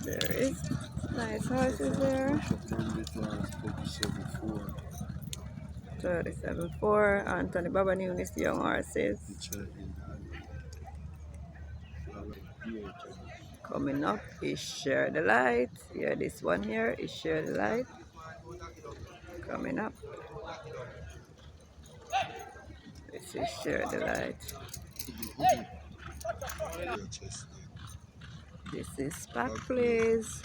There is nice horses there. 37.4. Anthony Baba Nunes young horses. Coming up is Share the Light. Yeah, this one here is Share the Light. Coming up. This is Share the Light. This is Pack Plays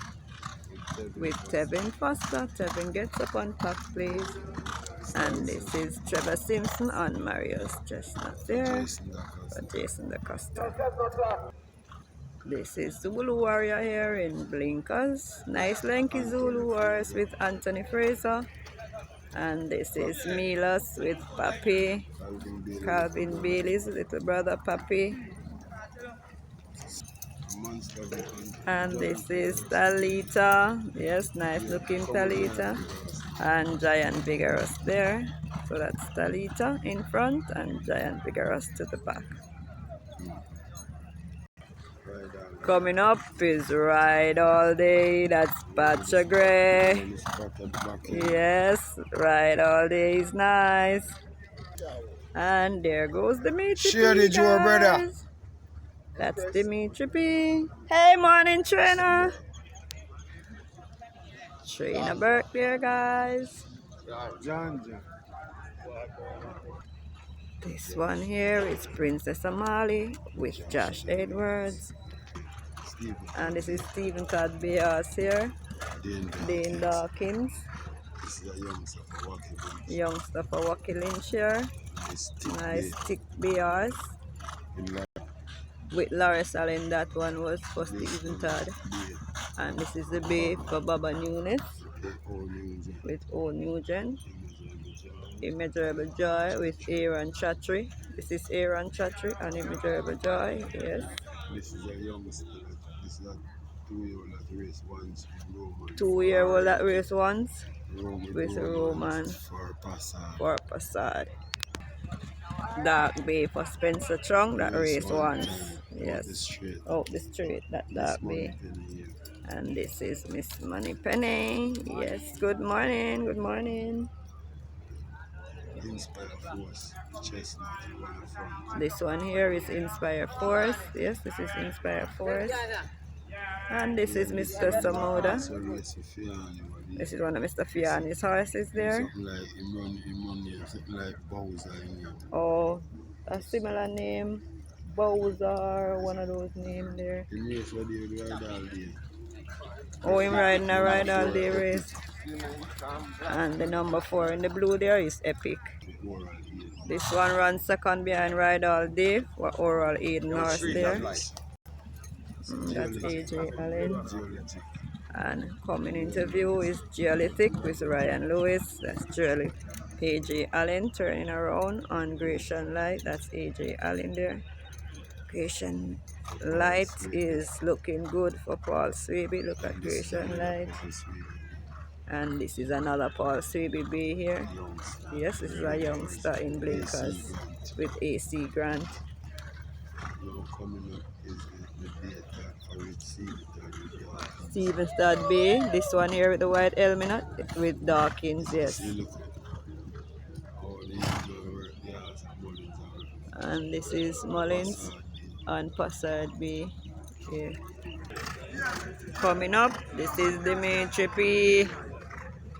with Tevin Foster. Tevin gets up on Pack Plays. And this is Trevor Simpson on Mario's Chestnut there for Jason DaCosta. This is Zulu Warrior here in Blinkers. Nice lanky Zulu Warriors with Anthony Fraser. And this is Milos with Papi. Calvin Bailey's little brother Papi. And this is Talita. Yes, nice looking Talita. And Giant Vigorous there. So that's Talita in front and Giant Vigorous to the back. Coming up is Ride All Day. That's Pacha Gray. Yes, Ride All Day is nice. And there goes Dimitri P, Share the Joe, brother. That's Dimitri P. Hey, morning trainer. Trainer Burke there, guys. John. This one here is Princess Amali with Josh Edwards. And this is Stephen Todd Bias here. Dane Dawkins. This is a youngster for Wacky Lynch here. Nice thick Bias. With Loris Allen, that one was for Stephen Todd. And this is the bay for Baba Nunes with Old Nugent. Immeasurable Joy with Aaron Chatry. This is Aaron Chatry and Immeasurable Joy, yes. This is a youngster. This is a 2-year-old that race once. 2-year-old that race once with Roman for Passad. Dark Bay for Spencer Chung that race once. Yes. Oh, the straight, that Dark Bay. And this is Miss Money Penny. Yes, good morning, good morning. Inspire Force, Chestnut. This one here is Inspire Force. Yes, this is Inspire Force. And this is Mr. Samoda. This is one of Mr. Fiani's horses there. Oh, a similar name. Bowser, one of those names there. Oh, him riding a Ride All Day race. And the number 4 in the blue there is Epic. This one runs second behind Ride All Day for Oral Aiden horse there. That's AJ Allen. And coming into view is Geolithic with Ryan Lewis. That's AJ Allen turning around on Grecian Light. That's AJ Allen there. Grecian Light is looking good for Paul Swaby. Look at Grecian Light. And this is another Paul Swaby Bay here. Yes, this is a youngster in Blinkers with AC Grant. Stephen Stad Bay. This one here with the white helmet with Dawkins, yes. And this is Mullins on Passad Bay. Yeah. Coming up, this is Dimitri P.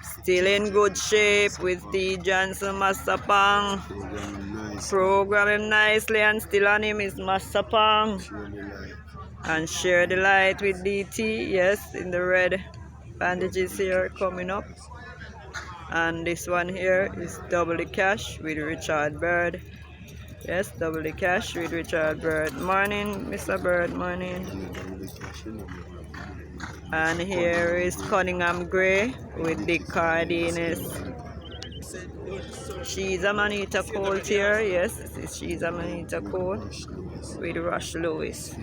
Still in good shape with T. Johnson Masapang. Programming nicely, and still on him is Masapang. And Share the Light with DT, yes, in the red bandages here coming up. And this one here is Double the Cash with Richard Bird. Yes, Double the Cash with Richard Bird. Morning, Mr. Bird, morning. And here is Cunningham Gray with Dick Cardenas. She's a Manita Colt here, yes, this is She's a Manita Colt with Rush Lewis.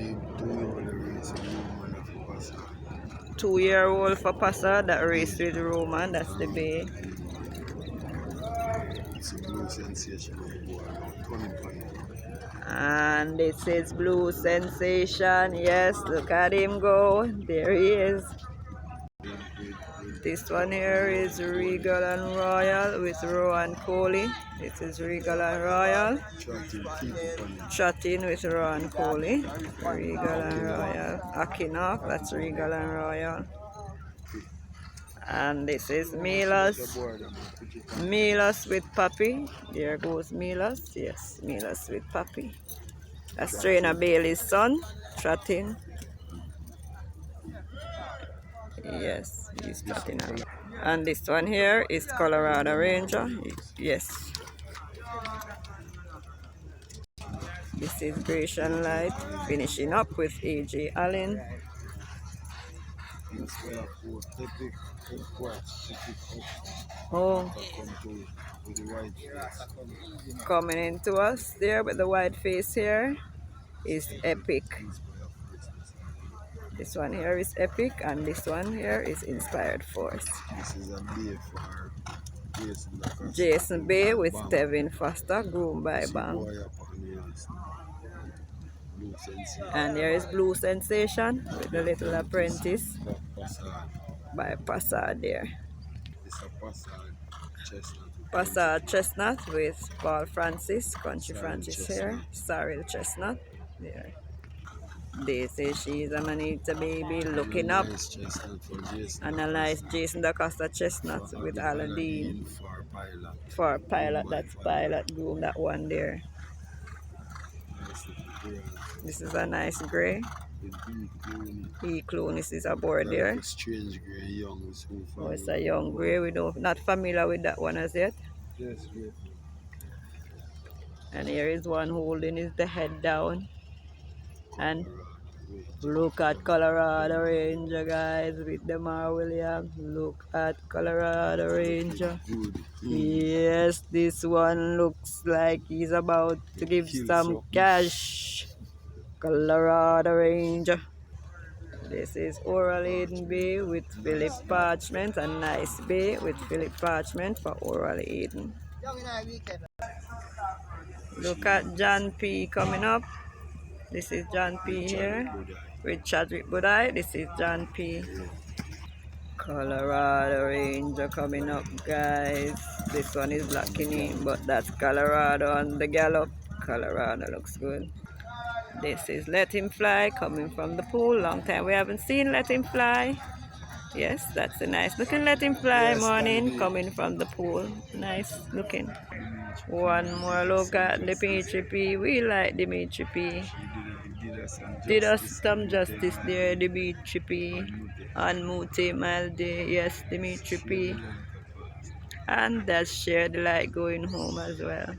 2-year-old for Passa that raced with Roman, that's the bay. And this is Blue Sensation. Yes, look at him go. There he is. This one here is Regal and Royal with Rowan Coley. This is Regal and Royal. Chatting with Rowan Coley. Regal and Royal. Akinok, that's Regal and Royal. And this is Milos. Milos with Puppy. There goes Milos. Yes, Milos with Puppy. That's Trainer Bailey's son, trotting. Yes, he's trotting along. And this one here is Colorado Ranger. Yes. This is Grecian Light, finishing up with AJ Allen. Oh, coming into us there with the white face here is Epic. This one here is Epic, and this one here is Inspired Force. This is a day for Jason Bay with Tevin Foster, groomed by Bang. And here is Blue Sensation with the Little Apprentice by Passard there. Passard Chestnut with Paul Francis, Country Francis here, Cyril Chestnut there. They say she's a Manita baby looking up. Analyze Jason DaCosta Chestnut with Aladdin. For Pilot, that's Pilot groom, that one there. This is a nice grey. E-Clunis is aboard there. Strange grey, young. Oh, it's a young grey. We don't not familiar with that one as yet. Yes, yes. And here is one holding his the head down. And look at Colorado Ranger, guys, with Demar Williams. Look at Colorado Ranger. Yes, this one looks like he's about to give some cash. Colorado Ranger. This is Oral Eden Bay with Philip Parchment, and Nice Bay with Philip Parchment for Oral Eden. Look at John P coming up. This is John P here with Chadwick Budai. This is John P. Colorado Ranger coming up, guys. This one is blocking in, but that's Colorado on the gallop. Colorado looks good. This is Let Him Fly coming from the pool. Long time we haven't seen Let Him Fly. Yes, that's a nice looking Let Him Fly morning coming from the pool. Nice looking. One more look at Dimitri P. We like Dimitri P. Did us some justice there, Dimitri P. And Mute Malde. Yes, Dimitri P. And that's Share the Light going home as well.